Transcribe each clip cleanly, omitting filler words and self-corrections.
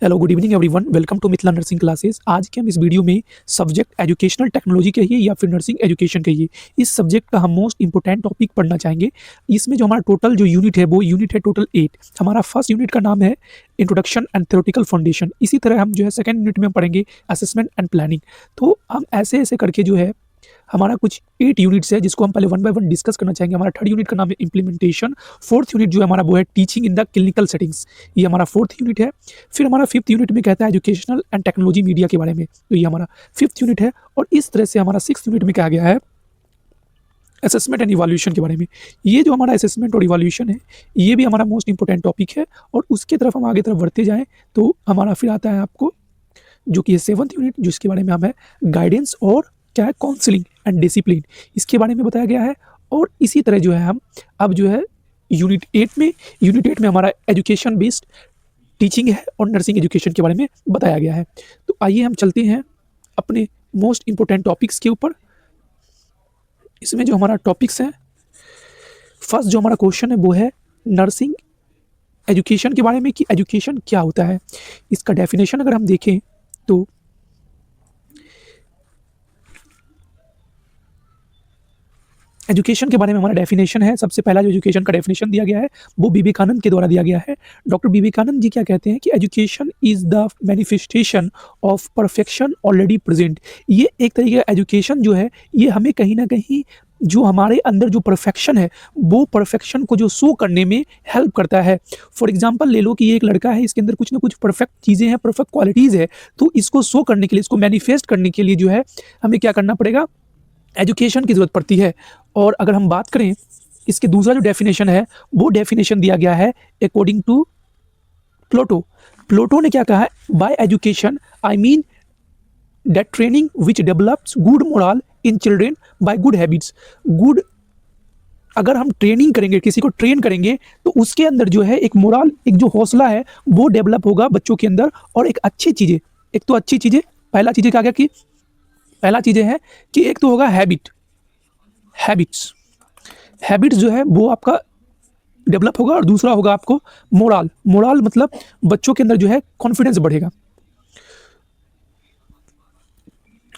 Hello good evening everyone, welcome to Mithila nursing classes. आज के हम इस वीडियो में सब्जेक्ट एजुकेशनल टेक्नोलॉजी कहिए या फिर नर्सिंग एजुकेशन कहिए, इस सब्जेक्ट का हम मोस्ट इंपोर्टेंट टॉपिक पढ़ना चाहेंगे। इसमें जो हमारा टोटल जो यूनिट है वो यूनिट है टोटल 8। हमारा फर्स्ट यूनिट का नाम है इंट्रोडक्शन एंड थ्योरेटिकल फाउंडेशन। इसी तरह हम जो है सेकंड यूनिट में पढ़ेंगे असेसमेंट एंड प्लानिंग। तो हम ऐसे ऐसे करके जो है हमारा कुछ 8 यूनिट्स है जिसको हम पहले वन बाय वन डिस्कस करना चाहेंगे। हमारा थर्ड यूनिट का नाम है इम्प्लीमेंटेशन। फोर्थ यूनिट जो है हमारा वो है teaching in the clinical settings, ये हमारा फोर्थ यूनिट है। फिर हमारा फिफ्थ यूनिट में कहता है एजुकेशनल एंड टेक्नोलॉजी मीडिया के बारे में, तो ये हमारा फिफ्थ यूनिट है। और इस तरह से हमारा सिक्स यूनिट में कहा गया है असेसमेंट एंड इवैल्यूएशन के बारे में। ये जो हमारा असेसमेंट और इवैल्यूएशन है ये भी हमारा मोस्ट इंपॉर्टेंट टॉपिक है। और उसके तरफ हम आगे तरफ बढ़ते जाएँ तो हमारा फिर आता है आपको जो कि सेवन्थ यूनिट, जिसके बारे में हम है गाइडेंस और क्या है काउंसलिंग एंड डिसिप्लिन, इसके बारे में बताया गया है। और इसी तरह जो है हम अब जो है यूनिट 8 में हमारा एजुकेशन बेस्ड टीचिंग है और नर्सिंग एजुकेशन के बारे में बताया गया है। तो आइए हम चलते हैं अपने मोस्ट इंपोर्टेंट टॉपिक्स के ऊपर। इसमें जो हमारा टॉपिक्स हैं, फर्स्ट जो हमारा क्वेश्चन है वो है नर्सिंग एजुकेशन के बारे में कि एजुकेशन क्या होता है। इसका डेफिनेशन अगर हम देखें तो एजुकेशन के बारे में हमारा डेफिनेशन है। सबसे पहला जो एजुकेशन का डेफिनेशन दिया गया है वो विवेकानंद के द्वारा दिया गया है। डॉक्टर विवेकानंद जी क्या कहते हैं कि education is the manifestation of perfection already present. ये एक तरीके का एजुकेशन जो है ये हमें कहीं ना कहीं जो हमारे अंदर जो परफेक्शन है वो परफेक्शन को जो शो करने में हेल्प करता है। फॉर एग्जांपल ले लो कि ये एक लड़का है, इसके अंदर कुछ ना कुछ परफेक्ट चीज़ें हैं, परफेक्ट क्वालिटीज़ है, तो इसको शो करने के लिए, इसको मैनिफेस्ट करने के लिए जो है हमें क्या करना पड़ेगा, एजुकेशन की ज़रूरत पड़ती है। और अगर हम बात करें इसके दूसरा जो डेफिनेशन है वो डेफिनेशन दिया गया है अकॉर्डिंग टू प्लेटो। प्लेटो ने क्या कहा है, by education I mean that training which develops good moral in children by good habits. Good, अगर हम ट्रेनिंग करेंगे, किसी को ट्रेन करेंगे तो उसके अंदर जो है एक मोरल, एक जो हौसला है वो डेवलप होगा बच्चों के अंदर। और एक अच्छी चीज़ें, एक तो अच्छी चीज़ें, पहला चीज़ें क्या कि पहला चीज़ें है कि एक तो होगा हैबिट्स जो है वो आपका डेवलप होगा। और दूसरा होगा आपको मोरल मतलब बच्चों के अंदर जो है कॉन्फिडेंस बढ़ेगा।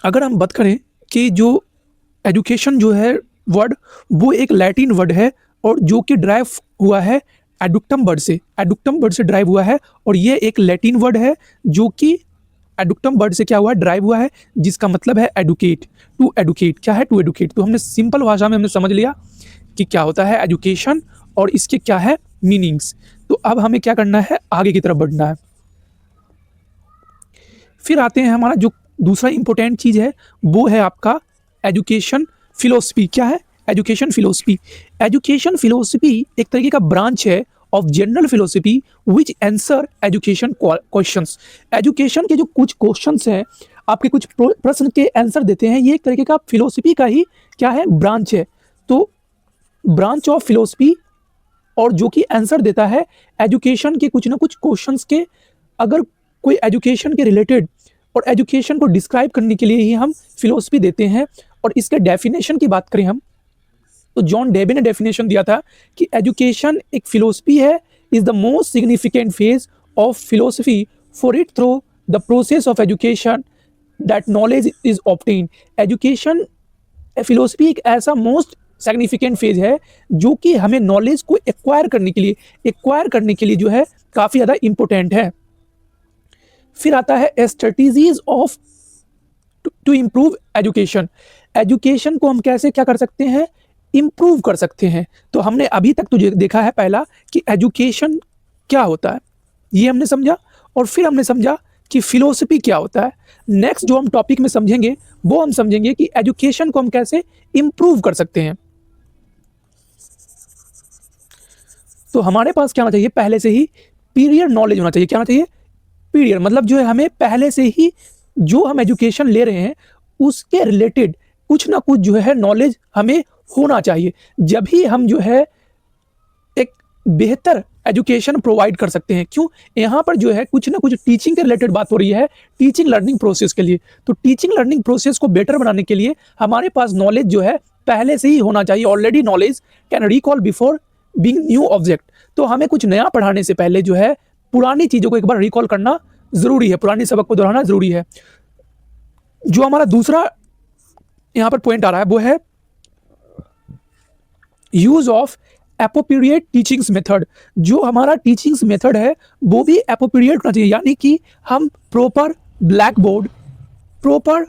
अगर हम बात करें कि जो एजुकेशन जो है वर्ड वो एक लैटिन वर्ड है और जो कि ड्राइव हुआ है एडुक्टम वर्ड से ड्राइव हुआ है। और ये एक लैटिन वर्ड है जो कि एडुक्टम वर्ड से क्या हुआ है, ड्राइव हुआ है, जिसका मतलब है एडुकेट, टू एडुकेट। क्या है, टू एडुकेट। तो हमने सिंपल भाषा में हमने समझ लिया कि क्या होता है एजुकेशन और इसके क्या है मीनिंग्स। तो अब हमें क्या करना है, आगे की तरफ बढ़ना है। फिर आते हैं हमारा जो दूसरा इंपॉर्टेंट चीज़ है वो है आपका एजुकेशन फिलोसफी। क्या है, एजुकेशन फिलोसफी एक तरीके का ब्रांच है of general philosophy which answer education questions. Education के जो कुछ क्वेश्चंस हैं, आपके कुछ प्रश्न के आंसर देते हैं, ये एक तरीके का फिलोसफी का ही क्या है, ब्रांच है। तो ब्रांच ऑफ फिलोसफी और जो कि आंसर देता है एजुकेशन के कुछ ना कुछ क्वेश्चंस के। अगर कोई एजुकेशन के रिलेटेड और एजुकेशन को डिस्क्राइब करने के लिए ही हम फिलोसफी देते हैं। और इसके डेफिनेशन की बात करें हम तो जॉन डेबे ने डेफिनेशन दिया था कि एजुकेशन एक फिलोसफी है, is the most significant phase of philosophy, for it through the process of education that knowledge is obtain. Education philosophy एक ऐसा मोस्ट सिग्निफिकेंट फेज है जो कि हमें नॉलेज को एक्वायर करने के लिए जो है काफ़ी ज़्यादा इंपॉर्टेंट है। फिर आता है strategies of to improve education को हम कैसे क्या कर सकते हैं, इम्प्रूव कर सकते हैं। तो हमने अभी तक तो देखा है पहला कि एजुकेशन क्या होता है, ये हमने समझा। और फिर हमने समझा कि फिलोसफी क्या होता है। नेक्स्ट जो हम टॉपिक में समझेंगे वो हम समझेंगे कि एजुकेशन को हम कैसे इम्प्रूव कर सकते हैं। तो हमारे पास क्या होना चाहिए, पहले से ही पीरियड नॉलेज होना चाहिए। क्या होना चाहिए, पीरियड मतलब जो है हमें पहले से ही जो हम एजुकेशन ले रहे हैं उसके रिलेटेड कुछ ना कुछ जो है नॉलेज हमें होना चाहिए। जब ही हम जो है एक बेहतर एजुकेशन प्रोवाइड कर सकते हैं। क्यों, यहाँ पर जो है कुछ ना कुछ टीचिंग के रिलेटेड बात हो रही है, टीचिंग लर्निंग प्रोसेस के लिए। तो टीचिंग लर्निंग प्रोसेस को बेटर बनाने के लिए हमारे पास नॉलेज जो है पहले से ही होना चाहिए। Already knowledge can recall before being new object. तो हमें कुछ नया पढ़ाने से पहले जो है पुरानी चीज़ों को एक बार रिकॉल करना ज़रूरी है, पुराने सबक को दोहराना ज़रूरी है। जो हमारा दूसरा यहाँ पर पॉइंट आ रहा है वो है use of appropriate teachings method. जो हमारा टीचिंग्स मेथड है वो भी एप्रोप्रिएट होना चाहिए, यानी कि हम proper black board, proper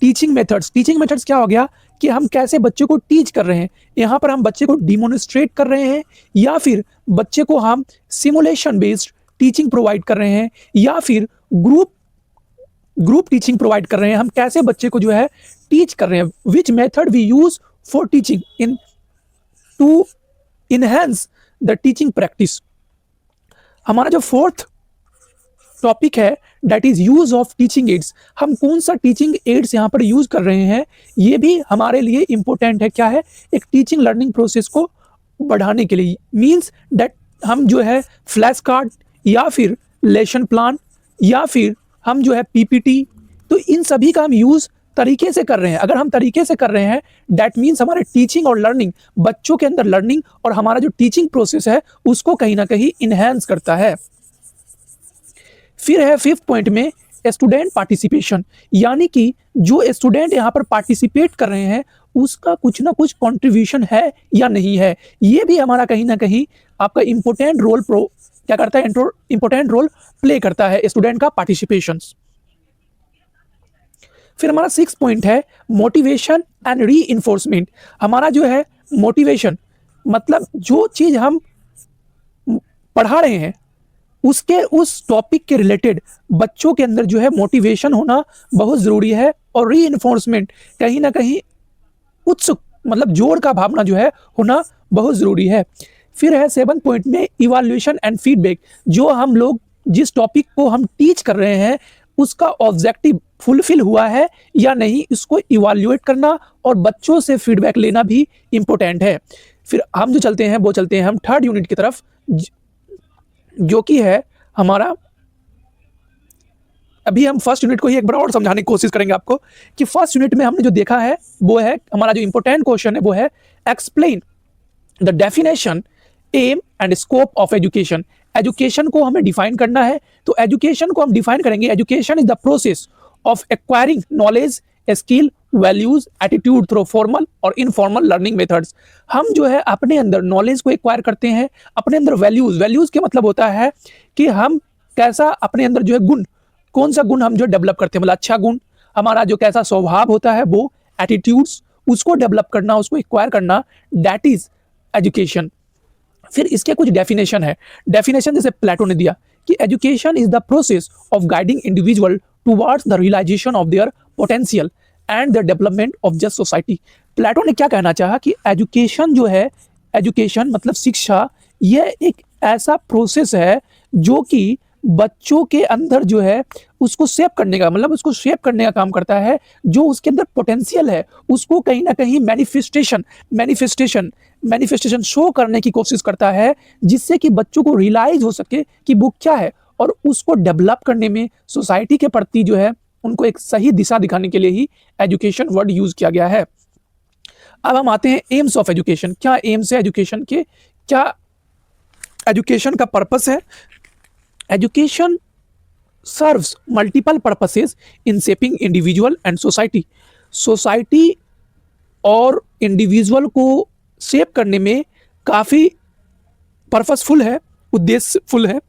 teaching methods क्या हो गया कि हम कैसे बच्चे को टीच कर रहे हैं। यहाँ पर हम बच्चे को डिमोन्स्ट्रेट कर रहे हैं, या फिर बच्चे को हम सिमुलेशन बेस्ड टीचिंग प्रोवाइड कर रहे हैं, या फिर ग्रुप टीचिंग प्रोवाइड कर रहे हैं। हम कैसे बच्चे को जो है टीच कर रहे हैं, which method we use for teaching in to enhance the teaching practice. हमारा जो फोर्थ टॉपिक है that is use of teaching aids. हम कौन सा टीचिंग एड्स यहाँ पर यूज कर रहे हैं, ये भी हमारे लिए इंपॉर्टेंट है। क्या है? एक टीचिंग लर्निंग प्रोसेस को बढ़ाने के लिए, मीन्स दैट हम जो है फ्लैश कार्ड या फिर लेसन प्लान या फिर हम जो है पीपीटी, तो इन सभी का हम यूज तरीके से कर रहे हैं। अगर हम तरीके से कर रहे हैं दैट मीन्स हमारे टीचिंग और लर्निंग, बच्चों के अंदर लर्निंग और हमारा जो टीचिंग प्रोसेस है उसको कहीं ना कहीं इनहेंस करता है। फिर है फिफ्थ पॉइंट में स्टूडेंट पार्टिसिपेशन, यानी कि जो स्टूडेंट यहाँ पर पार्टिसिपेट कर रहे हैं उसका कुछ ना कुछ कंट्रीब्यूशन है या नहीं है। ये भी हमारा कहीं ना कहीं आपका इंपॉर्टेंट रोल क्या करता है, इंपॉर्टेंट रोल प्ले करता है स्टूडेंट का पार्टिसिपेशन। फिर हमारा सिक्स पॉइंट है मोटिवेशन एंड रीइंफोर्समेंट। हमारा जो है मोटिवेशन मतलब जो चीज हम पढ़ा रहे हैं उसके उस टॉपिक के रिलेटेड बच्चों के अंदर जो है मोटिवेशन होना बहुत ज़रूरी है, और रीइंफोर्समेंट कहीं ना कहीं उत्सुक मतलब जोर का भावना जो है होना बहुत ज़रूरी है। फिर है सेवन पॉइंट में इवैल्यूएशन एंड फीडबैक। जो हम लोग जिस टॉपिक को हम टीच कर रहे हैं उसका ऑब्जेक्टिव फुलफिल हुआ है या नहीं, इसको इवैल्यूएट करना और बच्चों से फीडबैक लेना भी इम्पोर्टेंट है। फिर हम जो चलते हैं हम थर्ड यूनिट की तरफ, जो कि है हमारा, अभी हम फर्स्ट यूनिट को ही एक बार और समझाने की कोशिश करेंगे आपको कि फर्स्ट यूनिट में हमने जो देखा है वो है हमारा जो इंपॉर्टेंट क्वेश्चन है वो है explain the definition, aim and scope of education. Education को हमें डिफाइन करना है, तो एजुकेशन को हम डिफाइन करेंगे, education is the process of acquiring knowledge, skill, values, attitude through formal और इनफॉर्मल लर्निंग मेथड्स। हम जो है अपने अंदर नॉलेज को एक्वायर करते हैं, अपने अंदर वैल्यूज के मतलब होता है कि हम कैसा अपने अंदर जो है गुण, कौन सा गुण हम जो डेवलप करते हैं, मतलब अच्छा गुण, हमारा जो कैसा स्वभाव होता है वो, एटीट्यूड्स, उसको डेवलप करना, उसको एक्वायर करना, दैट इज एजुकेशन। फिर इसके कुछ डेफिनेशन है। डेफिनेशन जैसे प्लेटो ने दिया कि education is the process of guiding individual towards the realisation of their potential and the development of just society. Plato ने क्या कहना चाहा कि एजुकेशन जो है, एजुकेशन मतलब शिक्षा, यह एक ऐसा प्रोसेस है जो कि बच्चों के अंदर जो है उसको शेप करने का, मतलब उसको शेप करने का काम करता है। जो उसके अंदर पोटेंशियल है उसको कहीं ना कहीं मैनिफेस्टेशन शो करने की कोशिश करता है, जिससे कि बच्चों को रियलाइज हो सके कि वो क्या है, और उसको डेवलप करने में सोसाइटी के प्रति जो है उनको एक सही दिशा दिखाने के लिए ही एजुकेशन वर्ड यूज किया गया है। अब हम आते हैं एम्स ऑफ एजुकेशन। क्या एम्स है एजुकेशन के, क्या एजुकेशन का पर्पस है? Education serves multiple purposes in shaping individual and society और इंडिविजुअल को शेप करने में काफ़ी पर्पसफुल है, उद्देश्यफुल है।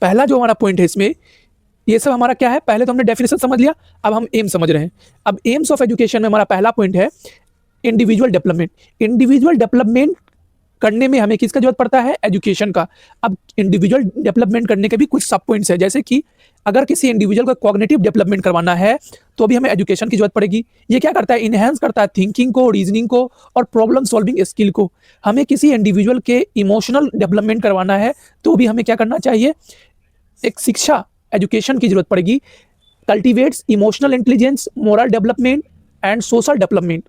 पहला जो हमारा पॉइंट है इसमें, ये सब हमारा क्या है, पहले तो हमने डेफिनेशन समझ लिया, अब हम एम समझ रहे हैं। अब एम्स ऑफ एजुकेशन में हमारा पहला पॉइंट है इंडिविजुअल डेवलपमेंट। इंडिविजुअल डेवलपमेंट करने में हमें किसका जरूरत पड़ता है? एजुकेशन का। अब इंडिविजुअल डेवलपमेंट करने के भी कुछ सब पॉइंट्स है, जैसे कि अगर किसी इंडिविजुअल को कॉग्निटिव डेवलपमेंट करवाना है तो भी हमें एजुकेशन की जरूरत पड़ेगी। ये क्या करता है? इनहेंस करता है थिंकिंग को, रीजनिंग को और प्रॉब्लम सॉल्विंग स्किल को। हमें किसी इंडिविजुअल के इमोशनल डेवलपमेंट करवाना है तो भी हमें क्या करना चाहिए? एक शिक्षा, एजुकेशन की जरूरत पड़ेगी। Cultivates emotional intelligence, moral development and social development.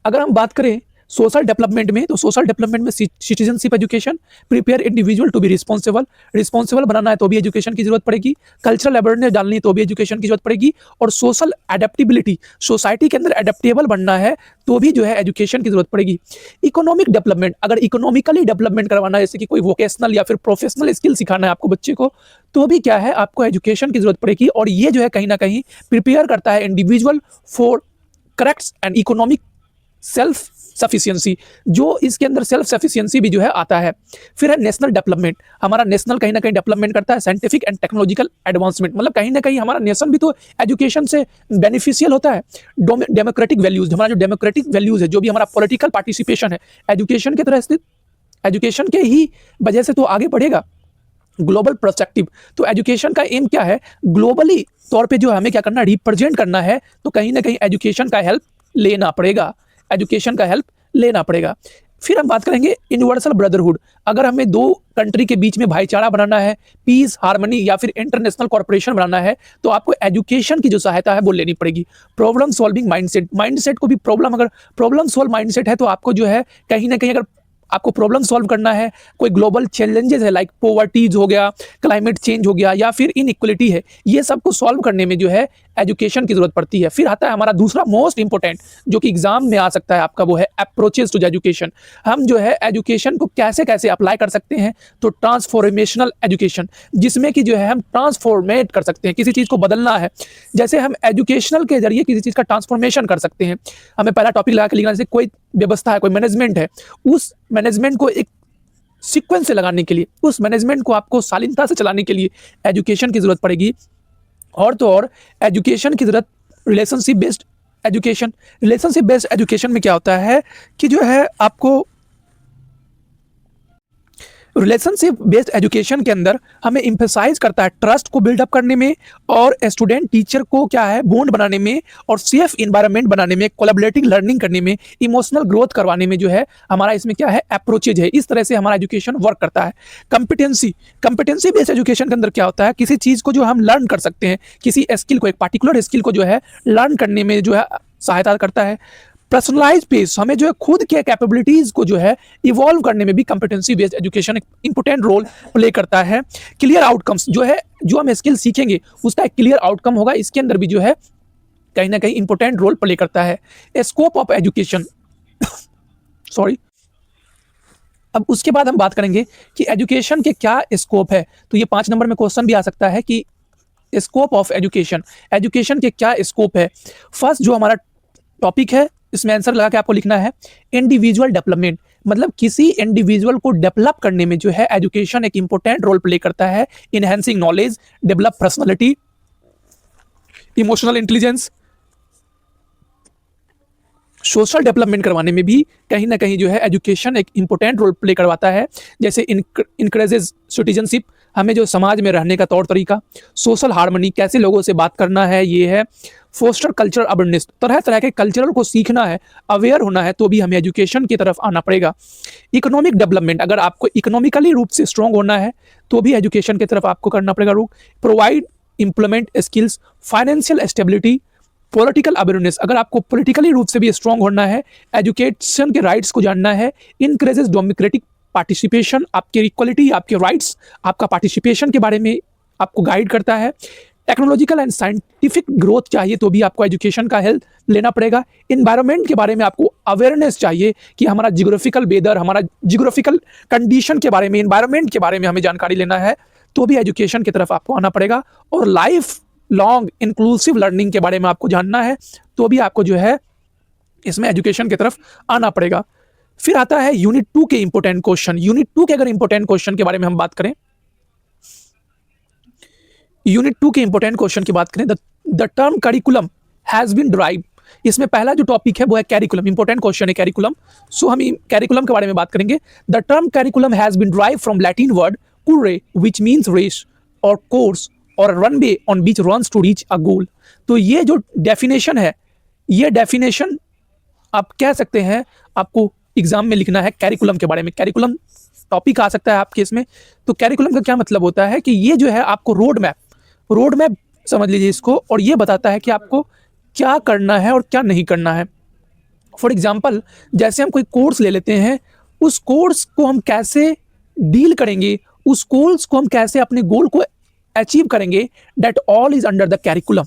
अगर हम बात करें सोशल डेवलपमेंट में, तो सोशल डेवलपमेंट में citizenship education, prepare individual to be responsible बनाना है तो भी एजुकेशन की जरूरत पड़ेगी, कल्चरल अवेयरनेस डालनी है तो भी एजुकेशन की जरूरत पड़ेगी, और सोशल एडेप्टेबिलिटी, सोसाइटी के अंदर एडेप्टेबल बनना है तो भी जो है एजुकेशन की जरूरत पड़ेगी। इकोनॉमिक डेवलपमेंट, अगर इकोनॉमिकली डेवलपमेंट करवाना है, जैसे कि कोई वोकेशनल या फिर प्रोफेशनल स्किल सिखाना है आपको बच्चे को, तो भी क्या है, आपको एजुकेशन की जरूरत पड़ेगी। और ये जो है कहीं ना कहीं प्रिपेयर करता है individual for correct and economic self sufficiency, जो इसके अंदर सेल्फ सफिशिएंसी भी जो है आता है। फिर है नेशनल डेवलपमेंट, हमारा नेशनल कहीं ना कहीं डेवलपमेंट करता है साइंटिफिक एंड टेक्नोलॉजिकल एडवांसमेंट, मतलब कहीं ना कहीं हमारा नेशन भी तो एजुकेशन से बेनिफिशियल होता है। डेमोक्रेटिक वैल्यूज, हमारा जो डेमोक्रेटिक वैल्यूज है, जो भी हमारा पॉलिटिकल पार्टिसिपेशन है, एजुकेशन की तरह स्थित, एजुकेशन के ही वजह से तो आगे बढ़ेगा। ग्लोबल पर्सपेक्टिव, तो एजुकेशन का एम क्या है, ग्लोबली तौर पे जो हमें क्या करना है, रिप्रेजेंट करना है, तो कहीं ना कहीं एजुकेशन का हेल्प लेना पड़ेगा, एजुकेशन का हेल्प लेना पड़ेगा। फिर हम बात करेंगे यूनिवर्सल ब्रदरहुड, अगर हमें दो कंट्री के बीच में भाईचारा बनाना है, पीस, हार्मनी या फिर इंटरनेशनल कॉर्पोरेशन बनाना है, तो आपको एजुकेशन की जो सहायता है वो लेनी पड़ेगी। प्रॉब्लम सॉल्विंग माइंडसेट, माइंडसेट को भी अगर प्रॉब्लम सॉल्व माइंडसेट है तो आपको जो है कहीं ना कहीं, अगर आपको प्रॉब्लम सॉल्व करना है, कोई ग्लोबल चैलेंजेस है लाइक पॉवर्टीज हो गया, क्लाइमेट चेंज हो गया, या फिर इनइक्वलिटी है, ये सब को सॉल्व करने में जो है एजुकेशन की जरूरत पड़ती है। फिर आता है हमारा दूसरा मोस्ट इंपॉर्टेंट, जो कि एग्जाम में आ सकता है आपका, वो है अप्रोचेस टू एजुकेशन। हम जो है एजुकेशन को कैसे कैसे अप्लाई कर सकते हैं, तो ट्रांसफॉर्मेशनल एजुकेशन, जिसमें कि जो है हम ट्रांसफॉर्मेट कर सकते हैं, किसी चीज को बदलना है, जैसे हम एजुकेशनल के जरिए किसी चीज का ट्रांसफॉर्मेशन कर सकते हैं। हमें पहला टॉपिक लगा के लिखना, जैसे कोई व्यवस्था है, कोई मैनेजमेंट है, उस मैनेजमेंट को एक सीक्वेंस से लगाने के लिए, उस मैनेजमेंट को आपको शालीनता से चलाने के लिए एजुकेशन की जरूरत पड़ेगी। और तो और एजुकेशन की जरूरत, relationship based education, relationship based education में क्या होता है कि जो है आपको रिलेशनशिप बेस्ड एजुकेशन के अंदर हमें इम्फेसाइज करता है ट्रस्ट को बिल्डअप करने में, और स्टूडेंट टीचर को क्या है बॉन्ड बनाने में, और सेफ इन्वायरमेंट बनाने में, कोलैबोरेटिव लर्निंग करने में, इमोशनल ग्रोथ करवाने में जो है हमारा इसमें क्या है, अप्रोचेज है। इस तरह से हमारा एजुकेशन वर्क करता है। कंपिटेंसी, कंपिटेंसी बेस्ड एजुकेशन के अंदर क्या होता है, किसी चीज को जो हम लर्न कर सकते हैं, किसी स्किल को, एक पार्टिकुलर स्किल को जो है लर्न करने में जो है सहायता करता है। पर्सनलाइज बेस, हमें जो है खुद के कैपेबिलिटीज को जो है इवॉल्व करने में भी कंपिटेंसी बेस्ड एजुकेशन एक इंपॉर्टेंट रोल प्ले करता है। क्लियर आउटकम्स, जो है जो हम स्किल सीखेंगे उसका एक क्लियर आउटकम होगा, इसके अंदर भी जो है कहीं ना कहीं इंपॉर्टेंट रोल प्ले करता है। स्कोप ऑफ एजुकेशन सॉरी, अब उसके बाद हम बात करेंगे कि एजुकेशन के क्या स्कोप है, तो ये 5 नंबर में क्वेश्चन भी आ सकता है कि स्कोप ऑफ एजुकेशन, एजुकेशन के क्या स्कोप है। फर्स्ट जो हमारा टॉपिक है, इसमें आंसर लगा के आपको लिखना है इंडिविजुअल डेवलपमेंट, मतलब किसी इंडिविजुअल को डेवलप करने में जो है एजुकेशन एक इंपॉर्टेंट रोल प्ले करता है। Enhancing knowledge, develop personality, emotional intelligence, social development करवाने में भी कहीं ना कहीं जो है एजुकेशन एक इंपॉर्टेंट रोल प्ले करवाता है। जैसे इनकरेजेस सिटीजनशिप, हमें जो समाज में रहने का तौर तरीका, सोशल हार्मनी, कैसे लोगों से बात करना है, ये है। फोस्टर कल्चरल अवेयरनेस, तरह तरह के कल्चरल को सीखना है, अवेयर होना है, तो भी हमें एजुकेशन की तरफ आना पड़ेगा। इकोनॉमिक डेवलपमेंट, अगर आपको इकोनॉमिकली रूप से स्ट्रॉन्ग होना है तो भी एजुकेशन की तरफ आपको करना पड़ेगा रुख। Provide implement skills, financial stability, political awareness, अगर आपको पॉलिटिकली रूप से भी स्ट्रॉन्ग होना है, एजुकेशन के राइट्स को जानना है। इनक्रेजेस डेमोक्रेटिक पार्टिसिपेशन, आपके इक्वलिटी, आपके राइट्स, आपका पार्टिसिपेशन के बारे में आपको गाइड करता है। टेक्नोलॉजिकल एंड साइंटिफिक ग्रोथ चाहिए तो भी आपको एजुकेशन का हेल्प लेना पड़ेगा। इन्वायरमेंट के बारे में आपको अवेयरनेस चाहिए कि हमारा जियोग्राफिकल वेदर, हमारा जियोग्राफिकल कंडीशन के बारे में, इन्वायरमेंट के बारे में हमें जानकारी लेना है, तो भी एजुकेशन की तरफ आपको आना पड़ेगा। और लाइफ लॉन्ग इंक्लूसिव लर्निंग के बारे में आपको जानना है, तो भी आपको जो है इसमें एजुकेशन की तरफ आना पड़ेगा। फिर आता है यूनिट 2 के इंपॉर्टेंट क्वेश्चन। यूनिट 2 के अगर इंपॉर्टेंट क्वेश्चन के बारे में हम बात करें, यूनिट 2 के इंपॉर्टेंट क्वेश्चन की बात करें, the term curriculum has been derived, इसमें पहला जो टॉपिक है वो है कैरिकुलम, इंपॉर्टेंट क्वेश्चन है कैरिकुलम। सो हम कैरिकुलम के बारे में बात करेंगे। The term curriculum has been derived from Latin word curre, which means race और course और runway on which runs to reach a goal। तो ये जो डेफिनेशन है, ये डेफिनेशन आप कह सकते हैं, आपको एग्जाम में लिखना है कैरिकुलम के बारे में। कैरिकुलम टॉपिक आ सकता है आपके इसमें। तो कैरिकुलम का क्या मतलब होता है कि ये जो है आपको रोड मैप समझ लीजिए इसको, और ये बताता है कि आपको क्या करना है और क्या नहीं करना है। फॉर एग्जाम्पल जैसे हम कोई कोर्स ले लेते हैं, उस कोर्स को हम कैसे डील करेंगे, उस कोर्स को हम कैसे अपने गोल को अचीव करेंगे, that all is under the curriculum.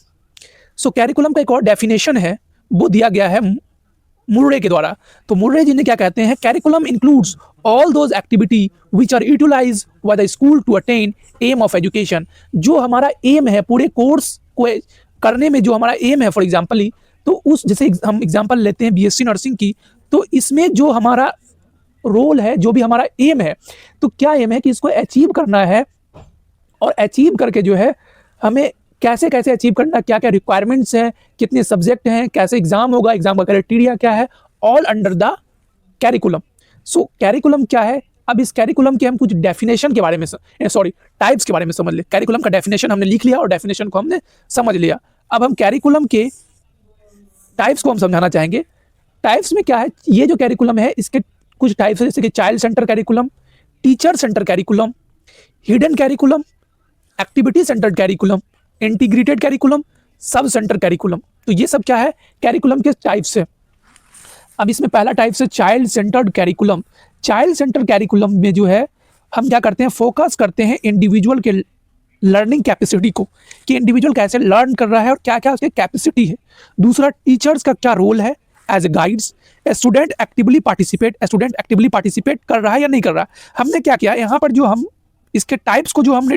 So curriculum का एक और डेफिनेशन है, वो दिया गया है मुर्रे के द्वारा। तो मुर्रे जी ने क्या कहते हैं, curriculum includes all those activity which are utilize by the school to attain aim of education. जो हमारा एम है पूरे कोर्स को करने में, जो हमारा एम है, फॉर एग्जाम्पल तो उस जैसे हम एग्जाम्पल लेते हैं बीएससी नर्सिंग की, तो इसमें जो हमारा रोल है, जो भी हमारा एम है, तो क्या एम है कि इसको अचीव करना है, और अचीव करके जो है हमें कैसे कैसे अचीव करना, क्या क्या रिक्वायरमेंट्स हैं, कितने सब्जेक्ट हैं, कैसे एग्जाम होगा, एग्जाम का क्राइटेरिया क्या है, all under the curriculum. So curriculum क्या है, अब इस कैरिकुलम के हम कुछ डेफिनेशन के बारे में टाइप्स के बारे में समझ ले। कैरिकुलम का डेफिनेशन हमने लिख लिया और डेफिनेशन को हमने समझ लिया। अब हम कैरिकुलम के टाइप्स को हम समझाना चाहेंगे। टाइप्स में क्या है, ये जो कैरिकुलम है इसके कुछ टाइप्स है, जैसे कि child centre curriculum, teacher centre curriculum, hidden curriculum, activity centred curriculum, integrated curriculum, sub centre curriculum. तो ये सब क्या है, कैरिकुलम के टाइप्स है। अब इसमें पहला टाइप है child centred curriculum. Child centred curriculum में जो है हम क्या करते हैं, फोकस करते हैं इंडिविजुअल के लर्निंग कैपेसिटी को, कि इंडिविजुअल कैसे लर्न कर रहा है और क्या क्या उसकी कैपेसिटी है। दूसरा, टीचर्स का क्या रोल है as a guides. Student actively participate कर रहा है या नहीं कर रहा। हमने क्या किया यहाँ पर, जो हम इसके टाइप्स को जो हमने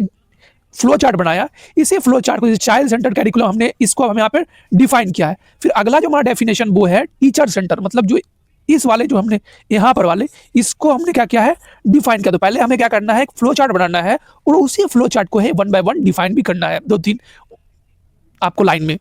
फ्लो चार्ट बनाया, इसी फ्लो चार्ट को चाइल्ड सेंटर कैरिकुलम हमने इसको हम यहाँ पर डिफाइन किया है। फिर अगला जो हमारा डेफिनेशन वो है टीचर सेंटर, मतलब जो इस वाले जो हमने यहाँ पर वाले इसको हमने क्या किया है, डिफाइन किया। तो पहले हमें क्या करना है, एक फ्लो चार्ट बनाना है और उसी फ्लो चार्ट को है 1 बाय 1 डिफाइन भी करना है, 2-3 आपको लाइन में।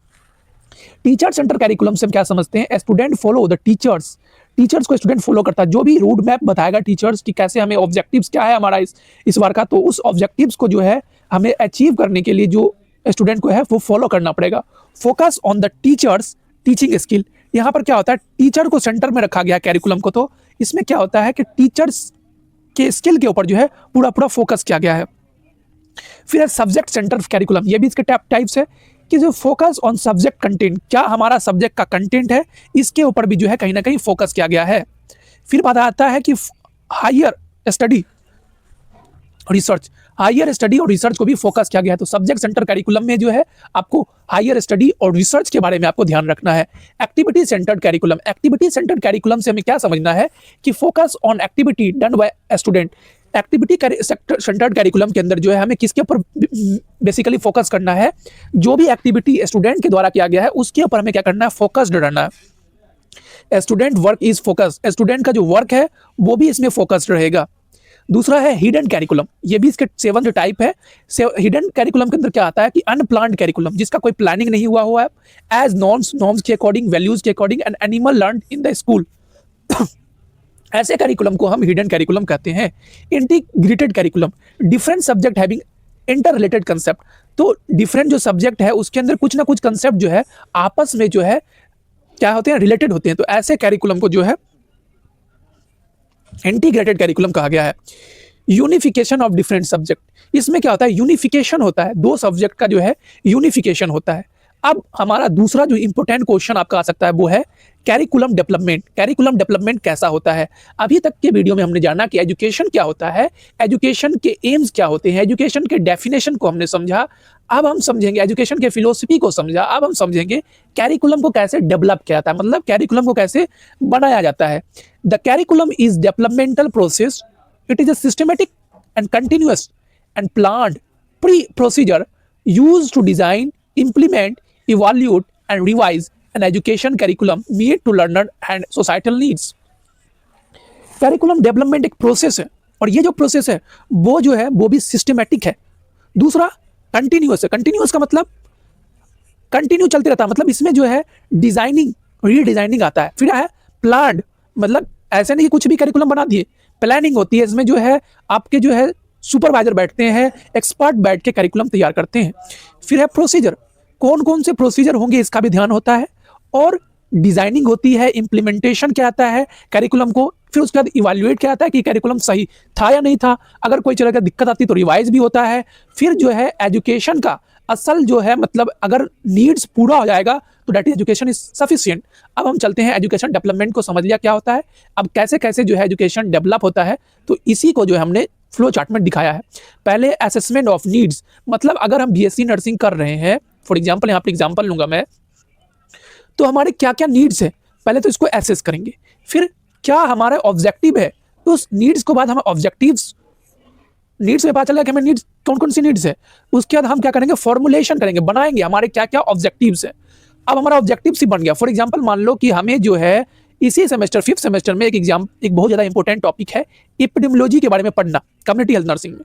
टीचर सेंटर कैरिकुलम से हम क्या समझते हैं, student follow the teachers. Teachers को स्टूडेंट फॉलो करता है, जो भी रोड मैप बताएगा टीचर्स की कैसे हमें ऑब्जेक्टिव्स क्या है हमारा इस बार का, तो उस ऑब्जेक्टिव्स को जो है हमें अचीव करने के लिए जो स्टूडेंट को है वो फॉलो करना पड़ेगा। Focus on the teachers teaching skill. यहाँ पर क्या होता है, टीचर को सेंटर में रखा गया कैरिकुलम को, तो इसमें क्या होता है कि टीचर्स के स्किल के ऊपर जो है पूरा फोकस किया गया है। फिर है सब्जेक्ट सेंटर कैरिकुलम, ये भी इसके टाइप्स है कि जो फोकस ऑन सब्जेक्ट कंटेंट, क्या हमारा सब्जेक्ट का कंटेंट है, इसके ऊपर भी जो है कहीं ना कहीं फोकस किया गया है। फिर बात आता है कि हायर स्टडी और रिसर्च को भी फोकस किया गया है। तो सब्जेक्ट सेंटर कैरिकुलम में जो है आपको हायर स्टडी और रिसर्च के बारे में आपको ध्यान रखना है। एक्टिविटी सेंटर्ड कैरिकुलम से हमें क्या समझना है कि focus on activity done by student. Activity centred curriculum के अंदर जो है हमें किसके ऊपर बेसिकली फोकस करना है, जो भी एक्टिविटी स्टूडेंट के द्वारा किया गया है उसके ऊपर हमें क्या करना है, फोकस्ड रहना है। Student work is focus, student का जो वर्क है वो भी इसमें फोकस्ड रहेगा। दूसरा है हिडन कैरिकुलम, ये भी इसके 7 टाइप है। हिडन कैरिकुलम के अंदर क्या आता है कि अनप्लान्ड कैरिकुलम, जिसका कोई प्लानिंग नहीं हुआ है, एज नॉर्म्स के अकॉर्डिंग, वैल्यूज के according and animal learn in the school. ऐसे कैरिकुलम को हम हिडन कैरिकुलम कहते हैं। Integrated curriculum, different subject having inter related concept. तो डिफरेंट जो सब्जेक्ट है उसके अंदर कुछ ना कुछ कंसेप्ट जो है आपस में जो है क्या होते हैं, रिलेटेड होते हैं। तो ऐसे कैरिकुलम को जो है इंटीग्रेटेड कैरिकुलम कहा गया है। यूनिफिकेशन ऑफ डिफरेंट सब्जेक्ट, इसमें क्या होता है, यूनिफिकेशन होता है, 2 सब्जेक्ट का जो है यूनिफिकेशन होता है। अब हमारा दूसरा जो इंपॉर्टेंट क्वेश्चन आपका आ सकता है वो है कैरिकुलम डेवलपमेंट। कैरिकुलम डेवलपमेंट कैसा होता है। अभी तक के वीडियो में हमने जाना कि एजुकेशन क्या होता है, एजुकेशन के एम्स क्या होते हैं, एजुकेशन के डेफिनेशन को हमने समझा। अब हम समझेंगे एजुकेशन के फिलोसफी को समझा। अब हम समझेंगे कैरिकुलम को कैसे डेवलप किया जाता है, मतलब कैरिकुलम को कैसे बनाया जाता है। The curriculum is developmental process, it is a systematic and continuous and planned procedure used to design, implement, evaluate and revise an education curriculum made to learner and societal needs। Curriculum development एक process है और ये जो process है वो जो है वो भी सिस्टमेटिक है। दूसरा कंटिन्यूअस है। कंटिन्यूअस का मतलब कंटिन्यू चलते रहता है, मतलब इसमें जो है डिजाइनिंग, रीडिजाइनिंग आता है। फिर है प्लान्ड, मतलब ऐसे नहीं कि कुछ भी कैरिकुलम बना दिए, प्लानिंग होती है। इसमें जो है आपके जो है सुपरवाइजर बैठते हैं, एक्सपर्ट बैठ के कैरिकुलम तैयार करते हैं। फिर है प्रोसीजर, कौन कौन से प्रोसीजर होंगे इसका भी ध्यान होता है। और डिजाइनिंग होती है, इंप्लीमेंटेशन क्या आता है कैरिकुलम को फिर उसके बाद इवैल्यूएट किया जाता है कि करिकुलम सही था या नहीं था, अगर कोई तरह का दिक्कत आती तो रिवाइज भी होता है। फिर जो है एजुकेशन का असल जो है मतलब अगर नीड्स पूरा हो जाएगा तो that is education is sufficient. अब हम चलते हैं एजुकेशन डेवलपमेंट को, समझ लिया क्या होता है, अब कैसे कैसे जो है एजुकेशन डेवलप होता है, तो इसी को जो है हमने फ्लो चार्ट में दिखाया है। पहले असेसमेंट ऑफ नीड्स, मतलब अगर हम बीएससी नर्सिंग कर रहे हैं, फॉर एग्जाम्पल यहाँ पर एग्जाम्पल लूंगा मैं, तो हमारे क्या क्या नीड्स है, पहले तो इसको एसेस करेंगे, फिर क्या हमारा ऑब्जेक्टिव है, तो उस नीड्स को बाद हमें ऑब्जेक्टिव्स, नीड्स में पता चला कि हमें नीड्स कौन कौन सी नीड्स है, उसके बाद हम क्या करेंगे, फॉर्मुलेशन करेंगे, बनाएंगे हमारे क्या क्या ऑब्जेक्टिव्स है। अब हमारा ऑब्जेक्टिव ही बन गया। फॉर एग्जांपल मान लो कि हमें जो है इसी सेमेस्टर 5th सेमेस्टर में एक बहुत ज्यादा इंपॉर्टेंट टॉपिक है एपिडेमियोलॉजी के बारे में पढ़ना, कम्युनिटी हेल्थ नर्सिंग में।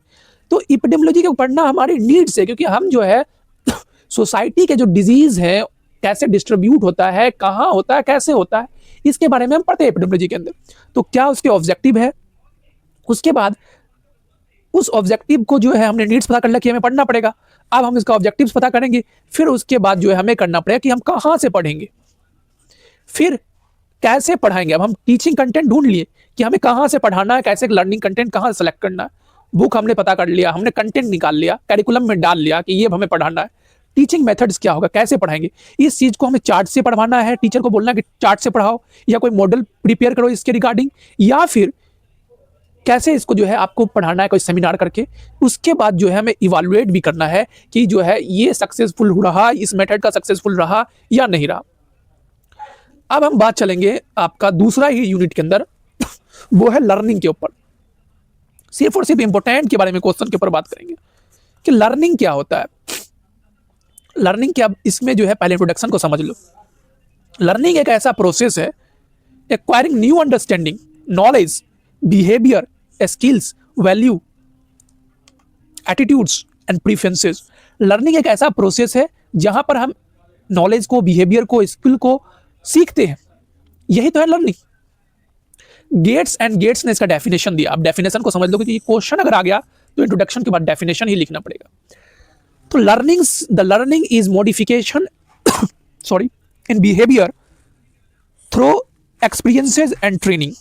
तो एपिडेमियोलॉजी को पढ़ना हमारी नीड्स है, क्योंकि हम जो है सोसाइटी के जो डिजीज है कैसे डिस्ट्रीब्यूट होता है, कहाँ होता है, कैसे होता है, इसके बारे में हम पढ़ते हैं एपिडेमियोलॉजी के अंदर। तो क्या उसके ऑब्जेक्टिव है, उसके बाद उस ऑब्जेक्टिव को जो है हमने नीड्स पता कर लिया कि हमें पढ़ना पड़ेगा, अब हम इसका ऑब्जेक्टिव्स पता करेंगे, फिर उसके बाद जो है हमें करना पड़ेगा कि हम कहाँ से पढ़ेंगे, फिर कैसे पढ़ाएंगे। अब हम टीचिंग कंटेंट ढूंढ लिए कि हमें कहाँ से पढ़ाना है, कैसे लर्निंग कंटेंट कहाँ से सेलेक्ट करना है, बुक हमने पता कर लिया, हमने कंटेंट निकाल लिया, करिकुलम में डाल लिया कि ये हमें पढ़ाना है, टीचिंग मेथड्स क्या होगा, कैसे पढ़ाएंगे, इस चीज को हमें चार्ट से पढ़वाना है, टीचर को बोलना है कि चार्ट से पढ़ाओ, या कोई मॉडल प्रिपेयर करो इसके रिगार्डिंग, या फिर कैसे इसको जो है आपको पढ़ाना है कोई सेमिनार करके। उसके बाद जो है हमें इवैल्यूएट भी करना है कि जो है ये सक्सेसफुल रहा, इस मेथड का सक्सेसफुल रहा या नहीं रहा। अब हम बात चलेंगे आपका दूसरा ही यूनिट के अंदर, वो है लर्निंग के ऊपर। सिर्फ और सिर्फ इंपॉर्टेंट के बारे में क्वेश्चन के ऊपर बात करेंगे कि लर्निंग क्या होता है। लर्निंग क्या, इसमें जो है पहले इंट्रोडक्शन को समझ लो। लर्निंग एक ऐसा प्रोसेस है, acquiring new understanding, knowledge, behaviour, skills, value, attitudes and preferences. Learning एक ऐसा प्रोसेस है जहां पर हम नॉलेज को, बिहेवियर को, स्किल को सीखते हैं, यही तो है लर्निंग। गेट्स एंड गेट्स ने इसका डेफिनेशन दिया, आप डेफिनेशन को समझ लो क्योंकि क्वेश्चन अगर आ गया तो इंट्रोडक्शन के बाद डेफिनेशन ही लिखना पड़ेगा। तो learning is modification sorry in behaviour through experiences and training.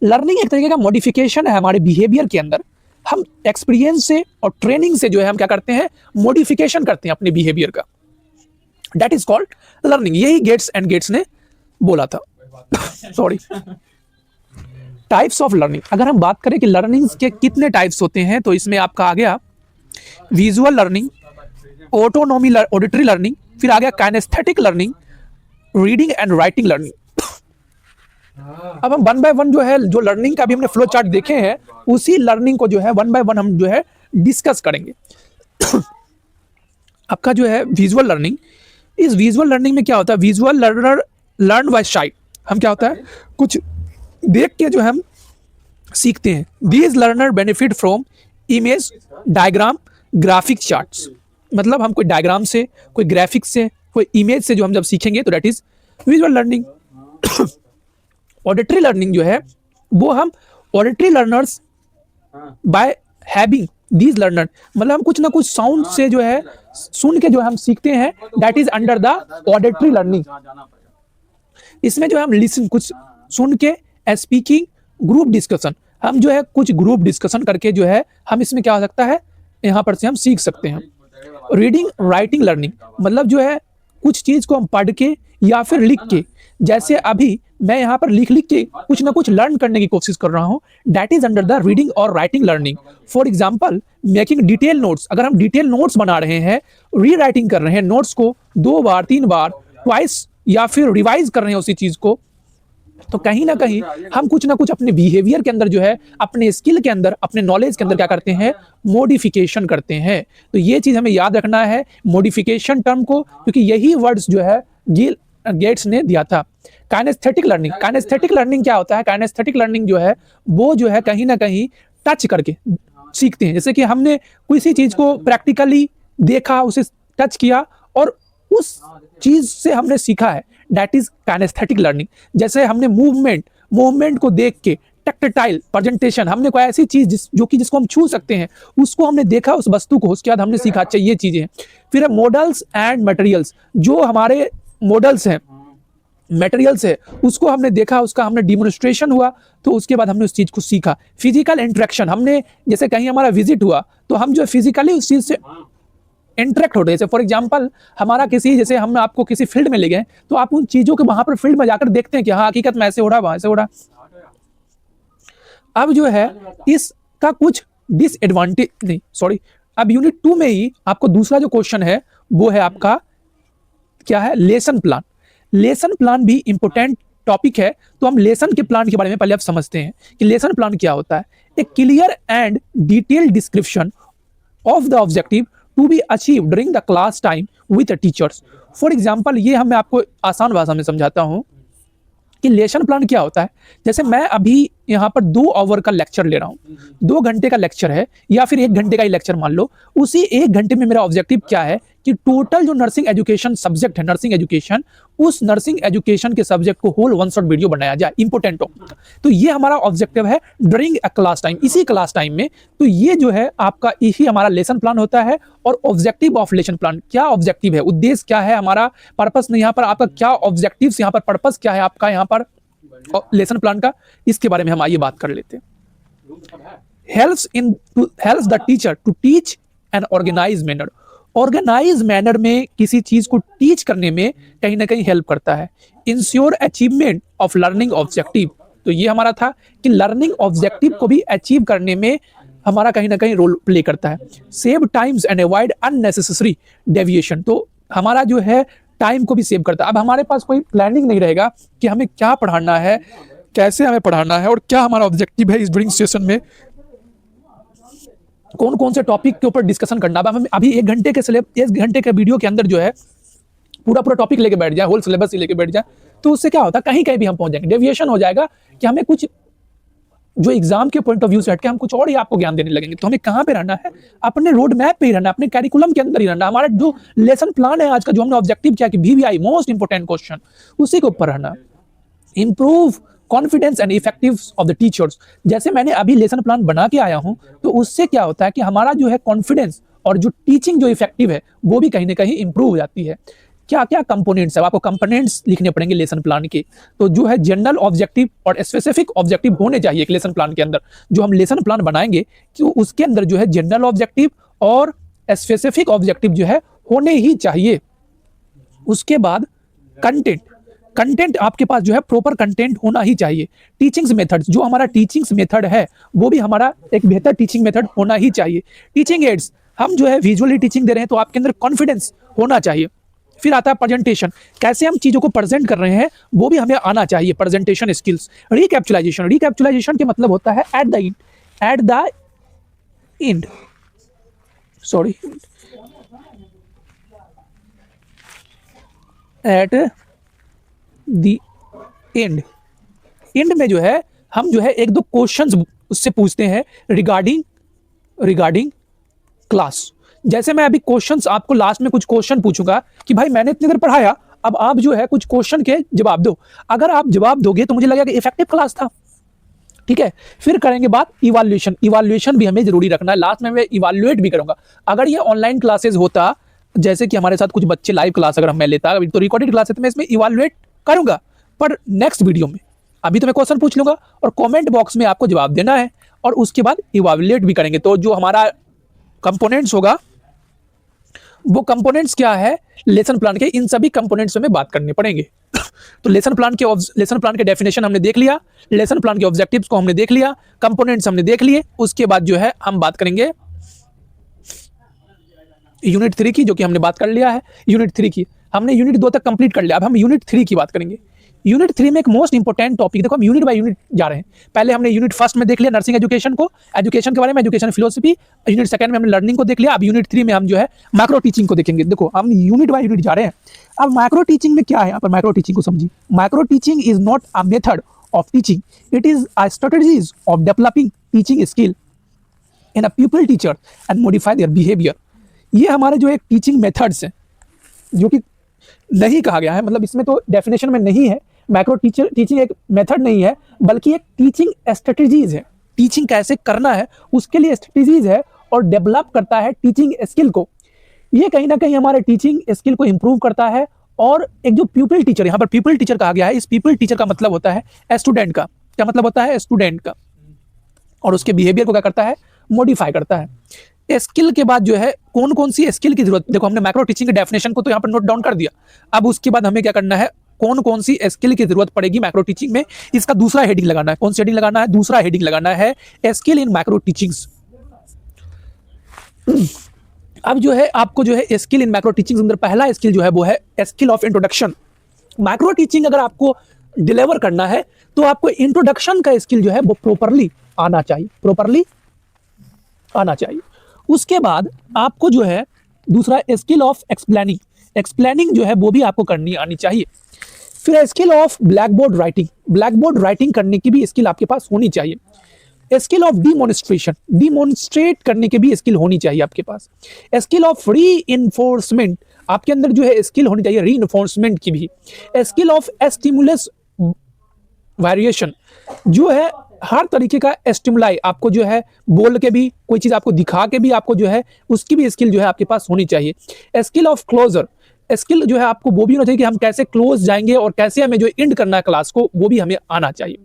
Learning एक तरीके का मॉडिफिकेशन है हमारे बिहेवियर के अंदर, हम एक्सपीरियंस से और ट्रेनिंग से जो है हम क्या करते हैं, मॉडिफिकेशन करते हैं अपने बिहेवियर का, दैट इज कॉल्ड लर्निंग। यही गेट्स एंड गेट्स ने बोला था सॉरी। टाइप्स ऑफ लर्निंग, अगर हम बात करें कि लर्निंग के कितने टाइप्स होते हैं, तो इसमें आपका आ गया visual learning, autonomy auditory learning, फिर आ गया kinesthetic learning, reading and writing learning. अब हम वन बाय वन जो है, जो लर्निंग का भी हमने फ्लो चार्ट देखे हैं, उसी लर्निंग को जो है वन बाय वन हम जो है डिस्कस करेंगे। आपका जो है विजुअल लर्निंग, इस विजुअल लर्निंग में क्या होता है, visual learner learn by site. हम क्या होता है, कुछ देख के जो हम सीखते हैं। These learner benefit from image, diagram, graphic charts. मतलब हम कोई डायग्राम से, कोई ग्राफिक्स से, कोई इमेज से जो हम जब सीखेंगे तो that is visual learning. Auditory learning जो है वो हम auditory learners by having these learner, मतलब हम कुछ ना कुछ साउंड से जो है सुन के जो हम सीखते हैं, that is under the auditory learning. इसमें जो है हम लिसन, कुछ सुन के, स्पीकिंग, ग्रुप डिस्कशन, हम जो है कुछ ग्रुप डिस्कशन करके जो है हम इसमें क्या हो सकता है, यहाँ पर से हम सीख सकते हैं। रीडिंग राइटिंग लर्निंग, मतलब जो है कुछ चीज को हम पढ़ के या फिर लिख के, जैसे अभी मैं यहाँ पर लिख के कुछ ना कुछ लर्न करने की कोशिश कर रहा हूँ, that is under the reading और writing learning. For example making detail notes, अगर हम डिटेल नोट्स बना रहे हैं, री राइटिंग कर रहे हैं, नोट्स को 2 बार 3 बार ट्वाइस या फिर रिवाइज कर रहे हैं उसी चीज को, तो कहीं ना कहीं हम कुछ ना कुछ अपने बिहेवियर के अंदर जो है, अपने स्किल के अंदर, अपने नॉलेज के अंदर क्या करते हैं, मॉडिफिकेशन करते हैं। तो ये चीज हमें याद रखना है मॉडिफिकेशन टर्म को, क्योंकि यही वर्ड्स जो है गेट्स ने दिया था। काइनेस्थेटिक लर्निंग, काइनेस्थेटिक लर्निंग क्या होता है, काइनेस्थेटिक लर्निंग जो है वो जो है कहीं ना कहीं टच करके सीखते हैं। जैसे कि हमने किसी चीज को प्रैक्टिकली देखा, उसे टच किया और उस चीज से हमने सीखा है, दैट इज काइनेस्थेटिक लर्निंग। जैसे हमने मूवमेंट को देख के, टैक्टाइल प्रेजेंटेशन, हमने कोई ऐसी चीज जिसको हम छू सकते हैं, उसको हमने देखा उस वस्तु को, उसके बाद हमने सीखा अच्छा ये चीजें हैं। फिर है मॉडल्स एंड मटेरियल्स, जो हमारे मॉडल्स हैं, मटेरियल्स है उसको हमने देखा, उसका हमने डिमोन्स्ट्रेशन हुआ, तो उसके बाद हमने उस चीज़ को सीखा। फिजिकल इंटरेक्शन, हमने जैसे कहीं हमारा विजिट हुआ तो हम जो फिजिकली उस चीज़ से इंटरेक्ट होते हैं। जैसे फॉर एग्जांपल हमारा किसी, जैसे हम आपको किसी फील्ड में ले गए तो आप उन चीज़ों को वहाँ पर फील्ड में जाकर देखते हैं कि हाँ हकीकत में ऐसे हो रहा है, वहाँ ऐसे हो रहा है। अब जो है इसका कुछ डिसएडवांटेज नहीं, सॉरी, अब यूनिट 2 में ही आपको दूसरा जो क्वेश्चन है वो है आपका क्या है, लेसन प्लान। लेसन प्लान भी इंपॉर्टेंट टॉपिक है, तो हम लेसन के प्लान के बारे में पहले आप समझते हैं कि लेसन प्लान क्या होता है। A clear and detailed description of the objective to be achieve during the class time with teachers. For example, ये मैं आपको आसान भाषा में समझाता हूँ कि लेसन प्लान क्या होता है। जैसे मैं अभी यहाँ पर 2 आवर का लेक्चर ले रहा हूँ, 2 घंटे का लेक्चर है या फिर 1 घंटे का ही लेक्चर मान लो, उसी 1 घंटे में मेरा ऑब्जेक्टिव क्या है कि टोटल जो नर्सिंग एजुकेशन सब्जेक्ट है, नर्सिंग एजुकेशन, उस नर्सिंग एजुकेशन के सब्जेक्ट को होल 1 शॉट वीडियो बनाया जाए, इंपॉर्टेंट हो। तो ये हमारा ऑब्जेक्टिव है ड्यूरिंग अ क्लास टाइम, इसी क्लास टाइम में। तो ये जो है आपका यही हमारा लेसन प्लान होता है। और ऑब्जेक्टिव ऑफ लेसन प्लान, क्या ऑब्जेक्टिव है, उद्देश्य क्या है हमारा, पर्पस नहीं, यहाँ पर आपका क्या ऑब्जेक्टिव, यहाँ पर पर्पस क्या है आपका यहाँ पर लेसन प्लान का, इसके बारे में हम आइए बात कर लेते हैं। Helps the teacher to teach an organize manner, organize manner में किसी चीज को टीच करने में कहीं ना कहीं हेल्प करता है। Ensure achievement of learning objective, तो ये हमारा था कि लर्निंग ऑब्जेक्टिव को भी अचीव करने में हमारा कहीं ना कहीं रोल प्ले करता है। Save times and avoid unnecessary deviation, तो हमारा जो है टाइम को भी सेव करता है। अब हमारे पास कोई प्लानिंग नहीं रहेगा कि हमें क्या पढ़ाना है, कैसे हमें पढ़ाना है और क्या हमारा ऑब्जेक्टिव है इस ड्यूरिंग सेशन में, कौन कौन से टॉपिक के ऊपर डिस्कशन करना। अब हम अभी 1 घंटे के 1 घंटे के वीडियो के अंदर जो है पूरा टॉपिक लेके बैठ जाए, होल सिलेबस ही लेके बैठ जाए, तो उससे क्या होता है कहीं कहीं भी हम पहुंच जाएंगे, डेविएशन हो जाएगा कि हमें कुछ जो एग्जाम के पॉइंट ऑफ व्यू से हटके हम कुछ और ही आपको ज्ञान देने लगेंगे। तो हमें कहाँ पे रहना है, अपने रोड मैप पे ही रहना है, अपने कैरिकुलम के अंदर ही रहना है। हमारा जो लेसन प्लान है आज का, जो हमने ऑब्जेक्टिव किया कि VVI मोस्ट इंपोर्टेंट क्वेश्चन, उसी के ऊपर रहना। Improve confidence and effective of the teachers, जैसे मैंने अभी लेसन प्लान बना के आया हूं, तो उससे क्या होता है कि हमारा जो है कॉन्फिडेंस और जो टीचिंग जो इफेक्टिव है वो भी कहीं ना कहीं इंप्रूव हो जाती है। क्या क्या कंपोनेंट्स है, आपको कंपोनेंट्स लिखने पड़ेंगे लेसन प्लान के। तो जो है जनरल ऑब्जेक्टिव और स्पेसिफिक ऑब्जेक्टिव होने चाहिए एक लेसन प्लान के अंदर। जो हम लेसन प्लान बनाएंगे कि उसके अंदर जो है जनरल ऑब्जेक्टिव और स्पेसिफिक ऑब्जेक्टिव जो है होने ही चाहिए। उसके बाद कंटेंट, कंटेंट आपके पास जो है प्रॉपर कंटेंट होना ही चाहिए। टीचिंग्स मेथड्स, जो हमारा टीचिंग्स मेथड है वो भी हमारा एक बेहतर टीचिंग मेथड होना ही चाहिए। टीचिंग एड्स, हम जो है विजुअली टीचिंग दे रहे हैं तो आपके अंदर कॉन्फिडेंस होना चाहिए। फिर आता है प्रेजेंटेशन, कैसे हम चीजों को प्रेजेंट कर रहे हैं वो भी हमें आना चाहिए, प्रेजेंटेशन स्किल्स। रिकैप्चुलाइजेशन, रिकैप्चुलाइजेशन के मतलब होता है at the end, sorry, at the end में जो है हम जो है 1-2 क्वेश्चंस उससे पूछते हैं रिगार्डिंग क्लास। जैसे मैं अभी क्वेश्चंस आपको लास्ट में कुछ क्वेश्चन पूछूंगा कि भाई मैंने इतनी देर पढ़ाया, अब आप जो है कुछ क्वेश्चन के जवाब दो। अगर आप जवाब दोगे तो मुझे लगेगा कि इफेक्टिव क्लास था, ठीक है। फिर करेंगे बात इवैल्यूएशन, इवैल्यूएशन भी हमें जरूरी रखना है, लास्ट में मैं इवैल्यूएट भी करूंगा। अगर ये ऑनलाइन क्लासेस होता, जैसे कि हमारे साथ कुछ बच्चे लाइव क्लास अगर मैं लेता, तो रिकॉर्डेड क्लास है तो मैं इसमें इवैल्यूएट करूंगा, पर नेक्स्ट वीडियो में। अभी तो मैं क्वेश्चन पूछ लूंगा और कमेंट बॉक्स में आपको जवाब देना है और उसके बाद इवैल्यूएट भी करेंगे। तो जो हमारा कंपोनेंट्स होगा वो कंपोनेंट्स क्या है लेसन प्लान के, इन सभी कंपोनेंट्स में बात करने पड़ेंगे। तो लेसन प्लान के डेफिनेशन हमने देख लिया, लेसन प्लान के ऑब्जेक्टिव्स को हमने देख लिया, कंपोनेंट्स हमने देख लिए। उसके बाद जो है हम बात करेंगे यूनिट 3 की, जो कि हमने बात कर लिया है। यूनिट 3 की हमने यूनिट 2 तक कंप्लीट कर लिया, अब हम यूनिट 3 की बात करेंगे। यूनिट 3 में एक मोस्ट इंपोर्टेंट टॉपिक, देखो हम यूनिट बाय यूनिट जा रहे हैं। पहले हमने यूनिट 1 में देख लिया नर्सिंग एजुकेशन को, एजुकेशन के बारे में, एजुकेशन फिलोसफी। यूनिट 2 में हमने लर्निंग को देख लिया। अब यूनिट 3 में हम जो है माइक्रो टीचिंग को देखेंगे। देखो हम यूनिट बाय यूनिट जा रहे हैं। अब माइक्रो टीचिंग में क्या है, यहाँ पर माइक्रो टीचिंग को समझिए। Micro teaching is not a method of teaching, it is a strategies of developing teaching skill in a people teacher and modify their behaviour. ये हमारे जो एक टीचिंग मेथड्स हैं, जो कि नहीं कहा गया है, मतलब इसमें तो डेफिनेशन में नहीं है। माइक्रो टीचिंग एक मेथड नहीं है, बल्कि एक टीचिंग स्ट्रेटजीज है। टीचिंग कैसे करना है उसके लिए स्ट्रेटजीज है और डेवलप करता है टीचिंग स्किल को। ये कहीं ना कहीं हमारे टीचिंग स्किल को इंप्रूव करता है और एक जो पीपल टीचर, यहाँ पर पीपल टीचर कहा गया है, इस पीपल टीचर का मतलब होता है स्टूडेंट का। क्या मतलब होता है? स्टूडेंट का। और उसके बिहेवियर को क्या करता है? मॉडिफाई करता है। स्किल के बाद जो है कौन कौन सी स्किल की जरूरत, देखो हमने मैक्रो टीचिंग के डेफिनेशन को तो यहाँ पर नोट डाउन कर दिया। अब उसके बाद हमें क्या करना है, कौन कौन सी स्किल की जरूरत पड़ेगी मैक्रो टीचिंग में, इसका दूसरा हेडिंग लगाना है। कौन सी हेडिंग लगाना है? दूसरा हेडिंग लगाना है स्किल इन मैक्रो टीचिंग्स। अब जो है आपको जो है स्किल इन मैक्रो टीचिंग अंदर पहला स्किल जो है वो है skill of introduction. Macro teaching अगर आपको डिलीवर करना है तो आपको इंट्रोडक्शन का स्किल जो है वो प्रॉपरली आना चाहिए, प्रॉपरली आना चाहिए। उसके बाद आपको जो है दूसरा स्किल ऑफ एक्सप्लेनिंग, एक्सप्लेनिंग जो है वो भी आपको करनी आनी चाहिए। फिर skill of black board writing, black board writing करने की भी स्किल आपके पास होनी चाहिए। स्किल ऑफ डिमोन्स्ट्रेशन, डिमोन्स्ट्रेट करने की भी स्किल होनी चाहिए आपके पास। स्किल ऑफ री इन्फोर्समेंट, आपके अंदर जो है स्किल होनी चाहिए री इन्फोर्समेंट की भी। स्किल ऑफ स्टिमुलस वेरिएशन, जो है हर तरीके का स्टिमुलाई आपको जो है बोल के भी, कोई चीज आपको दिखा के भी आपको जो है उसकी भी स्किल जो है आपके पास होनी चाहिए। स्किल ऑफ क्लोजर, स्किल जो है आपको वो भी होना चाहिए कि हम कैसे क्लोज जाएंगे और कैसे हमें जो एंड करना है क्लास को, वो भी हमें आना चाहिए।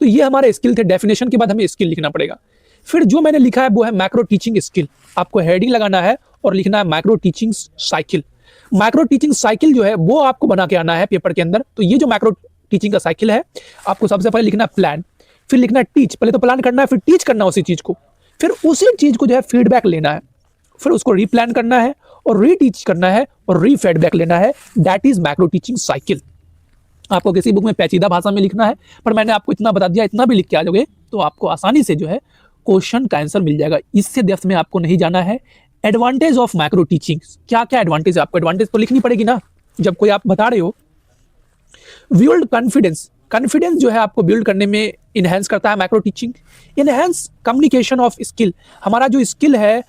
तो ये हमारे स्किल थे। डेफिनेशन के बाद हमें स्किल लिखना पड़ेगा। फिर जो मैंने लिखा है वो है मैक्रो टीचिंग स्किल। आपको हेडिंग लगाना है और लिखना है macro teaching cycle. Macro teaching cycle जो है वो आपको बना के आना है पेपर के अंदर। तो ये जो मैक्रो टीचिंग का साइकिल है, आपको सबसे पहले लिखना है प्लान, फिर लिखना है टीच। पहले तो प्लान करना है, फिर टीच करना है उसी चीज को, फिर उसी चीज को जो है फीडबैक लेना है, फिर उसको रीप्लान करना है और रीटीच करना है और री फीडबैक लेना है। That is macro teaching cycle. आपको किसी बुक में पेचीदा भाषा में लिखना है, पर मैंने आपको इतना बता दिया, इतना भी लिख के आ जाओगे तो आपको आसानी से जो है क्वेश्चन का आंसर मिल जाएगा। इससे डेप्थ में आपको नहीं जाना है। एडवांटेज ऑफ मैक्रो टीचिंग, क्या क्या एडवांटेज है आपको? एडवांटेज तो लिखनी पड़ेगी ना जब कोई आप बता रहे हो। बिल्ड कॉन्फिडेंस, कॉन्फिडेंस जो है आपको बिल्ड करने में इनहेंस करता है macro teaching. Enhance communication of skill, हमारा जो स्किल है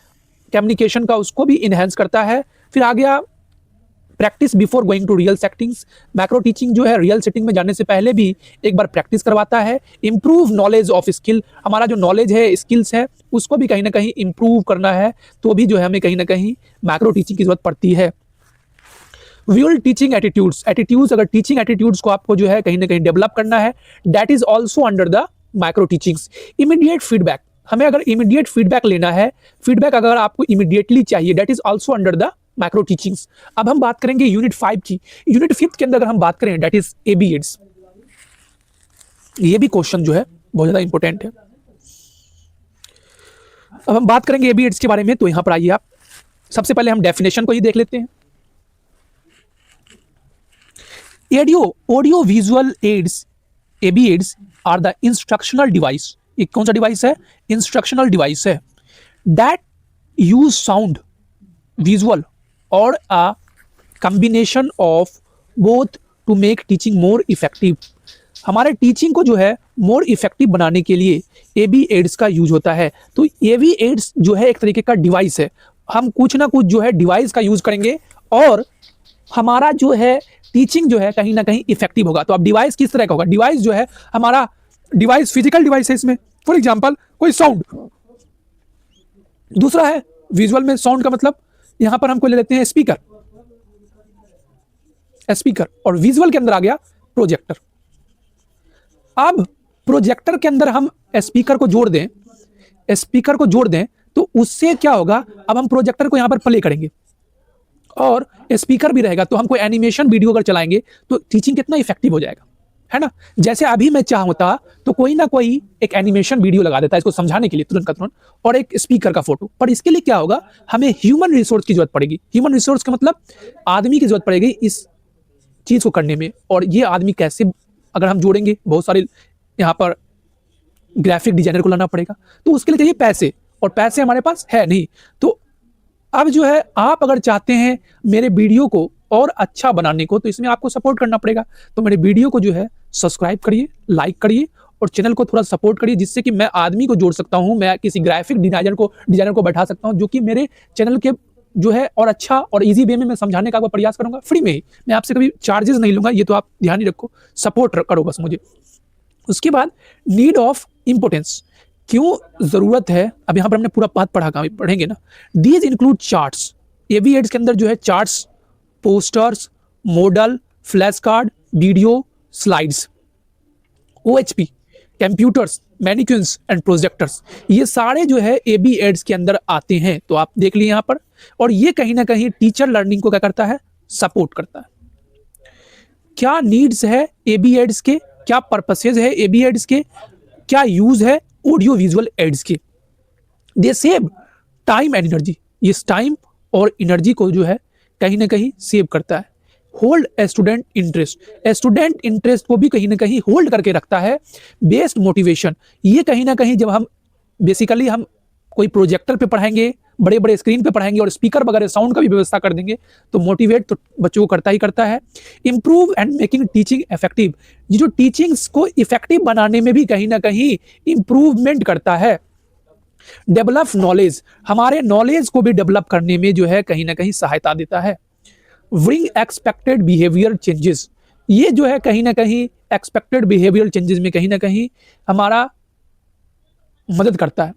कम्युनिकेशन का उसको भी इनहेंस करता है। फिर आ गया practice before going to real settings, macro teaching जो है रियल सेटिंग में जाने से पहले भी एक बार प्रैक्टिस करवाता है। इंप्रूव नॉलेज ऑफ स्किल, हमारा जो नॉलेज है स्किल्स है उसको भी कहीं ना कहीं इंप्रूव करना है, तो भी जो है हमें कहीं ना कहीं मैक्रो टीचिंग की जरूरत पड़ती है। विल टीचिंग एटीट्यूड्स, एटीट्यूड्स अगर टीचिंग एटीट्यूड्स को आपको जो है कहीं ना कहीं डेवलप करना है, that is also under the macro teachings. Immediate feedback, हमें अगर इमीडिएट फीडबैक लेना है, फीडबैक अगर आपको इमीडिएटली चाहिए, that is also under the macro teachings. अब हम बात करेंगे यूनिट 5 की। यूनिट 5 के अंदर अगर हम बात करें दैट इज एबी एड्स, ये भी क्वेश्चन जो है बहुत ज्यादा इंपॉर्टेंट है। अब हम बात करेंगे एबी एड्स के बारे में, तो यहां पर आइए आप, सबसे पहले हम डेफिनेशन को ही देख लेते हैं। Audio visual aids, AV aids are the instructional device, ये कौन सा डिवाइस है? इंस्ट्रक्शनल डिवाइस है। दैट यूज साउंड, विजुअल और a combination of both to make teaching more effective, हमारे टीचिंग को जो है मोर इफेक्टिव बनाने के लिए एबी एड्स का यूज होता है। तो एबी एड्स जो है एक तरीके का डिवाइस है, हम कुछ ना कुछ जो है डिवाइस का यूज करेंगे और हमारा जो है टीचिंग जो है कहीं ना कहीं इफेक्टिव होगा। तो अब डिवाइस किस तरह का होगा? डिवाइस जो है हमारा डिवाइस फिजिकल डिवाइस है, इसमें फॉर एग्जांपल कोई साउंड, दूसरा है विजुअल में साउंड का मतलब यहां पर हमको ले लेते हैं स्पीकर, स्पीकर, और विजुअल के अंदर आ गया प्रोजेक्टर। अब प्रोजेक्टर के अंदर हम स्पीकर को जोड़ दें, स्पीकर को जोड़ दें तो उससे क्या होगा? अब हम प्रोजेक्टर को यहां पर प्ले करेंगे और स्पीकर भी रहेगा, तो हम कोई एनिमेशन वीडियो अगर चलाएंगे तो टीचिंग कितना इफेक्टिव हो जाएगा, है ना। जैसे अभी मैं चाहता तो कोई ना कोई एक एनिमेशन वीडियो लगा देता है इसको समझाने के लिए तुरंत का तुरंत, और एक स्पीकर का फोटो, पर इसके लिए क्या होगा? हमें ह्यूमन रिसोर्स की जरूरत पड़ेगी। ह्यूमन रिसोर्स का मतलब आदमी की जरूरत पड़ेगी इस चीज को करने में। और ये आदमी कैसे अगर हम जोड़ेंगे? बहुत सारे यहाँ पर ग्राफिक डिजाइनर को लाना पड़ेगा, तो उसके लिए चाहिए पैसे, और पैसे हमारे पास है नहीं। तो अब जो है आप अगर चाहते हैं मेरे वीडियो को और अच्छा बनाने को, तो इसमें आपको सपोर्ट करना पड़ेगा। तो मेरे वीडियो को जो है सब्सक्राइब करिए, लाइक करिए और चैनल को थोड़ा सपोर्ट करिए, जिससे कि मैं आदमी को जोड़ सकता हूं, मैं किसी ग्राफिक डिजाइनर को बैठा सकता हूं, जो कि मेरे चैनल के जो है और अच्छा और इजी वे में मैं समझाने का प्रयास करूंगा, फ्री में ही। मैं आपसे कभी चार्जेस नहीं लूंगा, ये तो आप ध्यान ही रखो, सपोर्ट करो बस मुझे। उसके बाद नीड ऑफ इंपोर्टेंस, क्यों जरूरत है? अब यहां पर हमने पूरा बात पढ़ेंगे ना। These include charts, AV aids के अंदर जो है charts posters, model, flash card, video, slides, OHP, computers, mannequins and projectors, ये सारे जो है AB एड्स के अंदर आते हैं। तो आप देख लीजिए यहाँ पर, और ये कहीं ना कहीं टीचर लर्निंग को क्या करता है, सपोर्ट करता है। क्या नीड्स है AB एड्स के, क्या पर्पसेज है AB एड्स के, क्या यूज है ऑडियो विजुअल एड्स के। दे सेव टाइम एंड एनर्जी, इस टाइम और एनर्जी को जो है कहीं ना कहीं सेव करता है। Hold student interest, student interest को भी कहीं ना कहीं होल्ड करके रखता है। बेस्ड मोटिवेशन, ये कहीं ना कहीं जब हम बेसिकली हम कोई प्रोजेक्टर पे पढ़ाएंगे, बड़े बड़े स्क्रीन पे पढ़ाएंगे और स्पीकर वगैरह साउंड का भी व्यवस्था कर देंगे तो मोटिवेट तो बच्चों को करता ही करता है। Improve and making teaching effective, ये जो टीचिंग्स को इफेक्टिव बनाने में भी कहीं ना कहीं इंप्रूवमेंट करता है। डेवलप नॉलेज, हमारे नॉलेज को भी डेवलप करने में जो है कहीं ना कहीं सहायता देता है। ब्रिंग एक्सपेक्टेड बिहेवियर चेंजेस, ये जो है कहीं ना कहीं एक्सपेक्टेड बिहेवियर चेंजेस में कहीं ना कहीं हमारा मदद करता है।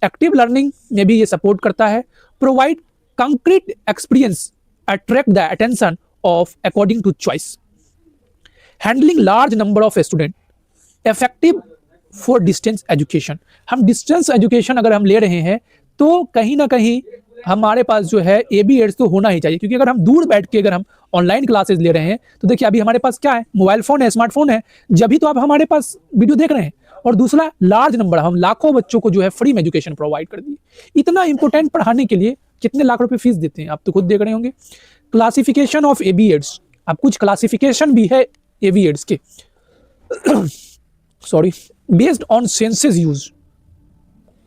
एक्टिव लर्निंग में भी ये सपोर्ट करता है। Provide concrete experience, attract the attention of according to choice. Handling large number of student, effective for distance education, हम डिस्टेंस एजुकेशन अगर हम ले रहे हैं तो कहीं ना कहीं हमारे पास जो है AB एड्स तो होना ही चाहिए, क्योंकि अगर हम दूर बैठ के अगर हम ऑनलाइन क्लासेस ले रहे हैं तो देखिए अभी हमारे पास क्या है, मोबाइल फोन है, स्मार्टफोन है, जब भी तो आप हमारे पास वीडियो देख रहे हैं। और दूसरा लार्ज नंबर, हम लाखों बच्चों को जो है फ्री में एजुकेशन प्रोवाइड कर दिए। इतना इंपॉर्टेंट पढ़ाने के लिए कितने लाख रुपए फीस देते हैं आप तो खुद देख रहे होंगे। क्लासिफिकेशन ऑफ AB एड्स, अब कुछ क्लासिफिकेशन भी है AB एड्स के sorry, based on senses use,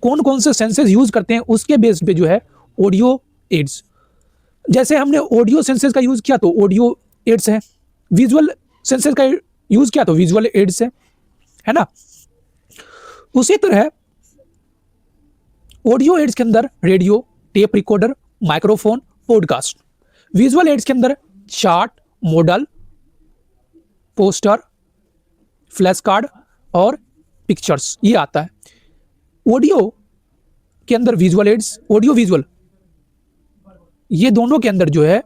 कौन कौन से सेंसेस यूज करते हैं उसके बेस्ड पे जो है ऑडियो एड्स। जैसे हमने ऑडियो सेंसेस का यूज किया तो ऑडियो एड्स है, विजुअल सेंसेस का यूज किया तो विजुअल एड्स है ना। उसी तरह ऑडियो एड्स के अंदर radio, tape recorder, microphone, podcast. Visual aids के अंदर chart, model, poster, flash card और पिक्चर्स, ये आता है। ऑडियो के अंदर विजुअल एड्स, ऑडियो विजुअल, ये दोनों के अंदर जो है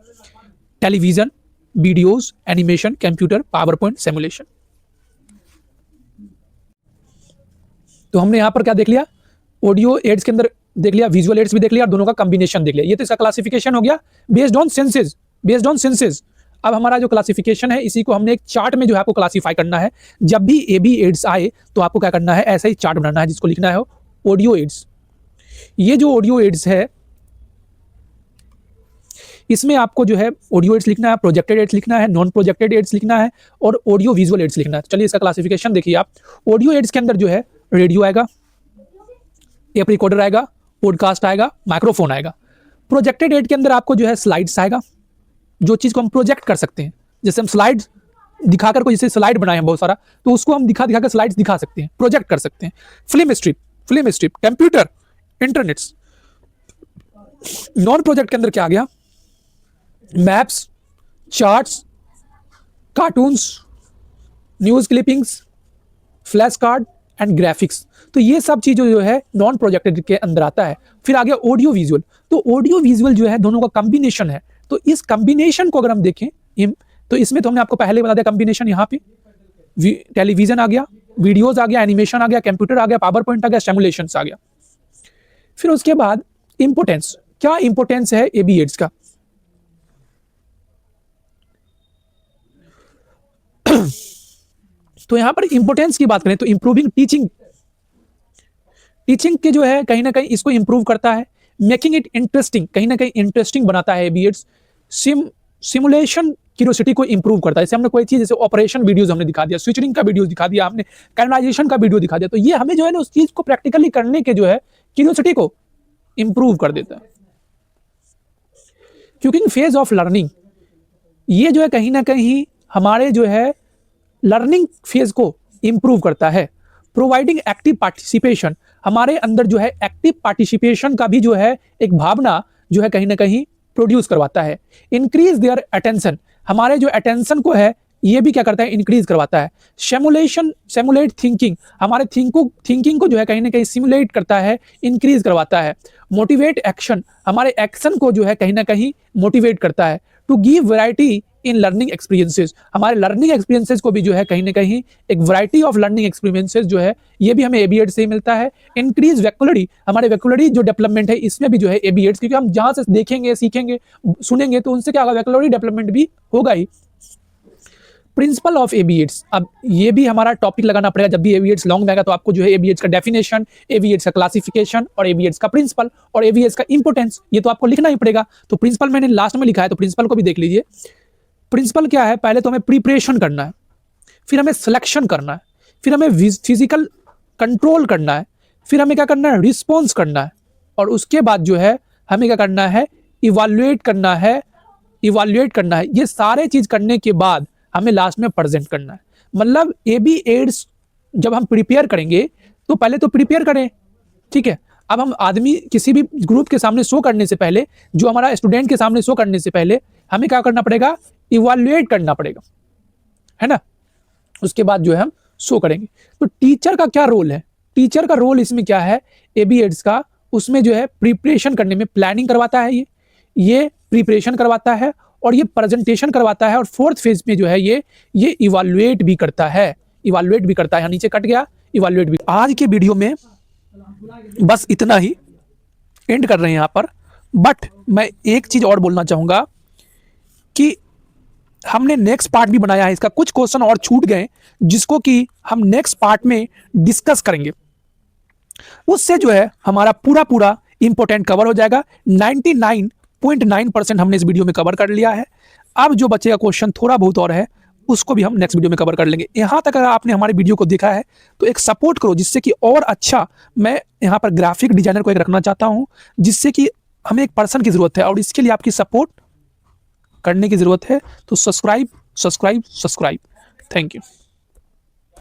television, videos, animation, computer, power point, simulation. तो हमने यहां पर क्या देख लिया, ऑडियो एड्स के अंदर देख लिया, विजुअल एड्स भी देख लिया और दोनों का कॉम्बिनेशन देख लिया। ये तो इसका क्लासिफिकेशन हो गया based on senses, based on senses. अब हमारा जो क्लासिफिकेशन है इसी को हमने एक चार्ट में जो है आपको क्लासिफाई करना है। जब भी AB एड्स आए तो आपको क्या करना है, ऐसा ही चार्ट बनाना है जिसको लिखना है ऑडियो एड्स। ये जो ऑडियो एड्स है इसमें आपको जो है ऑडियो एड्स लिखना है, प्रोजेक्टेड एड्स लिखना है, नॉन प्रोजेक्टेड एड्स लिखना है और ऑडियो विजुअल एड्स लिखना है। चलिए इसका क्लासिफिकेशन देखिए आप। ऑडियो एड्स के अंदर जो है रेडियो आएगा, टेप रिकॉर्डर आएगा, पॉडकास्ट आएगा, माइक्रोफोन आएगा। प्रोजेक्टेड एड के अंदर आपको जो है स्लाइड्स आएगा, जो चीज को हम प्रोजेक्ट कर सकते हैं। जैसे हम स्लाइड दिखाकर कोई जैसे स्लाइड बनाए हैं बहुत सारा, तो उसको हम दिखा कर स्लाइड्स दिखा सकते हैं, प्रोजेक्ट कर सकते हैं। Film strip, computer, internets. Non project के अंदर क्या आ गया, maps, charts, cartoons, news clippings, flash card and graphics. तो ये सब चीज़ जो है नॉन प्रोजेक्टेड के अंदर आता है। फिर आ गया ऑडियो विजुअल। तो ऑडियो विजुअल जो है दोनों का कॉम्बिनेशन है। तो इस कॉम्बिनेशन को अगर हम देखें तो इसमें तो हमने आपको पहले बता दिया कॉम्बिनेशन। यहाँ पे टेलीविजन आ गया, वीडियोज आ गया, एनिमेशन आ गया, कंप्यूटर आ गया, पावर पॉइंट आ गया, सिमुलेशंस आ गया। फिर उसके बाद इंपोर्टेंस, क्या इंपोर्टेंस है AB एड्स का। तो यहां पर इंपोर्टेंस की बात करें तो इंप्रूविंग टीचिंग के जो है कहीं ना कहीं इसको इंप्रूव करता है। मेकिंग इट इंटरेस्टिंग, कहीं ना कहीं इंटरेस्टिंग बनाता है AB एड्स। सिमुलेशन क्यूरियोसिटी को इंप्रूव करता है। जैसे हमने कोई चीज जैसे ऑपरेशन वीडियोस हमने दिखा दिया, स्विचरिंग का वीडियो दिखा दिया, आपने कैनलाइजेशन का वीडियो दिखा दिया, तो ये हमें जो है ना उस चीज को प्रैक्टिकली करने के जो है क्यूरियोसिटी को इंप्रूव कर देता है। क्योंकि फेज ऑफ लर्निंग, ये जो है कहीं ना कहीं हमारे जो है लर्निंग फेज को इंप्रूव करता है। प्रोवाइडिंग एक्टिव पार्टिसिपेशन, हमारे अंदर जो है एक्टिव पार्टिसिपेशन का भी जो है एक भावना जो है कहीं ना कहीं प्रोड्यूस करवाता है। इंक्रीज देयर अटेंशन, हमारे जो अटेंशन को है ये भी क्या करता है, इंक्रीज करवाता है। सिमुलेट थिंकिंग, हमारे थिंकिंग को जो है कहीं ना कहीं सिमुलेट करता है, इंक्रीज करवाता है। मोटिवेट एक्शन, हमारे एक्शन को जो है कहीं ना कहीं मोटिवेट करता है। To give variety in learning experiences. हमारे लर्निंग एक्सपीरियंसेस को भी जो है कहीं ना कहीं एक वैरायटी ऑफ लर्निंग एक्सपीरियंसेस जो है ये भी हमें एबीएड से ही मिलता है। इंक्रीज वैकुलरी, हमारे वैकुलरी जो डेवलपमेंट है इसमें भी जो है एबीएड, क्योंकि हम जहां से देखेंगे सीखेंगे सुनेंगे तो उनसे क्या होगा, वैकुलरी डेवलपमेंट भी होगा ही। प्रिंसिपल ऑफ एबीएड्स, अब ये भी हमारा टॉपिक लगाना पड़ेगा जब भी एबीएड्स लॉन्ग में आएगा तो आपको जो है एबीएड्स का डेफिनेशन, एबीएड्स का क्लासिफिकेशन और एबीएड्स का प्रिंसिपल और एबीएड्स का इंपोर्टेंस, ये तो आपको लिखना ही पड़ेगा। तो प्रिंसिपल मैंने लास्ट में लिखा है, तो प्रिंसिपल को भी देख लीजिए। प्रिंसिपल क्या है, पहले तो हमें प्रिपरेशन करना है, फिर हमें सिलेक्शन करना है, फिर हमें फिजिकल कंट्रोल करना है, फिर हमें क्या करना है, रिस्पॉन्स करना है, और उसके बाद जो है हमें क्या करना है, इवैल्यूएट करना है, इवैल्यूएट करना है। ये सारे चीज करने के बाद हमें लास्ट में प्रेजेंट करना है। मतलब एबीएड्स जब हम प्रिपेयर करेंगे तो पहले तो प्रिपेयर करें, ठीक है। अब हम आदमी किसी भी ग्रुप के सामने शो करने से पहले, जो हमारा स्टूडेंट के सामने शो करने से पहले हमें क्या करना पड़ेगा, इवैल्यूएट करना पड़ेगा, है ना। उसके बाद जो है हम शो करेंगे। तो टीचर का क्या रोल है, टीचर का रोल इसमें क्या है एबीएड्स का, उसमें जो है प्रिपरेशन करने में प्लानिंग करवाता है, ये प्रिपरेशन करवाता है और ये प्रेजेंटेशन करवाता है, और फोर्थ फेज में जो है ये इवैल्यूएट भी करता है, इवैल्यूएट भी करता है। नीचे कट गया, इवैल्यूएट भी। आज के वीडियो में बस इतना ही एंड कर रहे हैं यहाँ पर। बट मैं एक चीज और बोलना चाहूंगा कि हमने नेक्स्ट पार्ट भी बनाया है, इसका कुछ क्वेश्चन और छूट गए जिसको कि हम नेक्स्ट पार्ट में डिस्कस करेंगे। उससे जो है हमारा पूरा इंपोर्टेंट कवर हो जाएगा। 99.9% हमने इस वीडियो में कवर कर लिया है। अब जो बचेगा क्वेश्चन थोड़ा बहुत और है, उसको भी हम नेक्स्ट वीडियो में कवर कर लेंगे। यहाँ तक अगर आपने हमारे वीडियो को देखा है तो एक सपोर्ट करो, जिससे कि और अच्छा, मैं यहाँ पर ग्राफिक डिजाइनर को एक रखना चाहता हूँ, जिससे कि हमें एक पर्सन की जरूरत है और इसके लिए आपकी सपोर्ट करने की जरूरत है। तो सब्सक्राइब। Thank you.